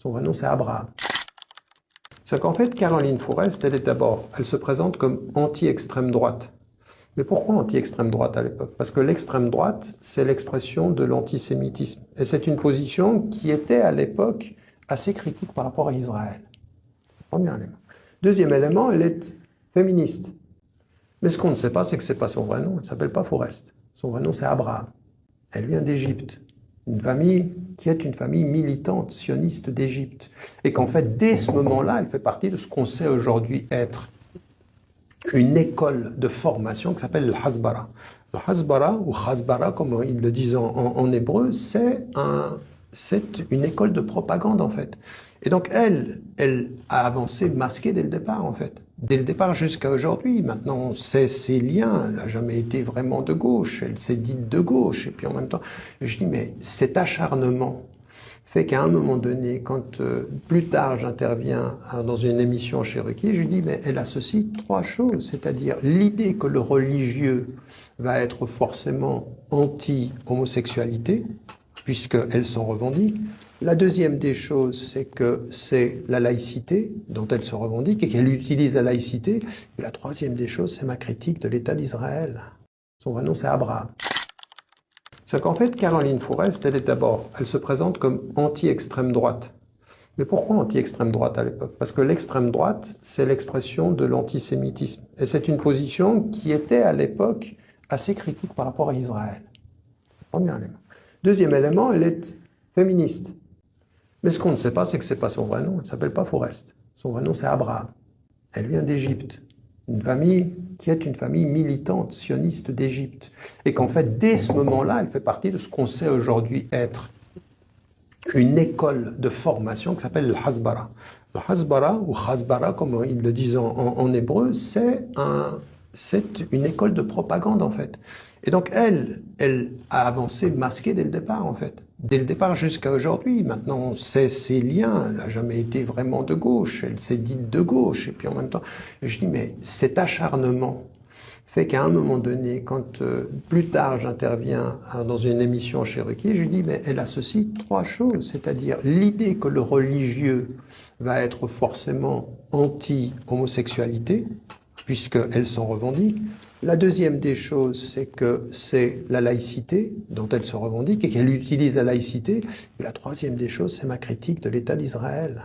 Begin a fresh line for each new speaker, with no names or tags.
Son vrai nom, c'est Abraham. C'est qu'en fait, Caroline Fourest, elle se présente comme anti-extrême droite. Mais pourquoi anti-extrême droite à l'époque? Parce que l'extrême droite, c'est l'expression de l'antisémitisme. Et c'est une position qui était à l'époque assez critique par rapport à Israël. C'est le premier élément. Deuxième élément, elle est féministe. Mais ce qu'on ne sait pas, c'est que ce n'est pas son vrai nom. Elle ne s'appelle pas Fourest. Son vrai nom, c'est Abraham. Elle vient d'Égypte. Une famille qui est une famille militante, sioniste d'Égypte. Et qu'en fait, dès ce moment-là, elle fait partie de ce qu'on sait aujourd'hui être une école de formation qui s'appelle le Hasbara. Le Hasbara, ou Hasbara, comme ils le disent en hébreu, c'est une école de propagande, en fait. Et donc, elle a avancé masquée dès le départ, en fait. Dès le départ jusqu'à aujourd'hui. Maintenant, on sait ses liens. Elle n'a jamais été vraiment de gauche. Elle s'est dite de gauche. Et puis, en même temps, je dis, mais cet acharnement fait qu'à un moment donné, quand plus tard j'interviens dans une émission chez Ruquier, je lui dis, mais elle associe trois choses, c'est-à-dire l'idée que le religieux va être forcément anti-homosexualité, puisqu'elle s'en revendique. La deuxième des choses, c'est que c'est la laïcité dont elle se revendique et qu'elle utilise la laïcité. Et la troisième des choses, c'est ma critique de l'État d'Israël. Son vrai nom, c'est Abraham. C'est qu'en fait, Caroline Fourest, elle se présente comme anti-extrême droite. Mais pourquoi anti-extrême droite à l'époque? Parce que l'extrême droite, c'est l'expression de l'antisémitisme. Et c'est une position qui était à l'époque assez critique par rapport à Israël. C'est le premier élément. Deuxième élément, elle est féministe. Mais ce qu'on ne sait pas, c'est que ce n'est pas son vrai nom. Elle ne s'appelle pas Fourest. Son vrai nom, c'est Abraham. Elle vient d'Égypte. Une famille qui est une famille militante, sioniste d'Égypte. Et qu'en fait, dès ce moment-là, elle fait partie de ce qu'on sait aujourd'hui être une école de formation qui s'appelle le Hasbara. Le Hasbara, ou Hasbara, comme ils le disent en hébreu, c'est une école de propagande, en fait. Et donc, elle a avancé masquée dès le départ, en fait. Dès le départ jusqu'à aujourd'hui. Maintenant, on sait ses liens. Elle n'a jamais été vraiment de gauche. Elle s'est dite de gauche. Et puis, en même temps, je dis, mais cet acharnement fait qu'à un moment donné, quand plus tard j'interviens dans une émission chez Ruquier, je lui dis, mais elle associe trois choses, c'est-à-dire l'idée que le religieux va être forcément anti-homosexualité, puisqu'elle s'en revendique. La deuxième des choses, c'est que c'est la laïcité dont elle se revendique et qu'elle utilise la laïcité. Et la troisième des choses, c'est ma critique de l'État d'Israël.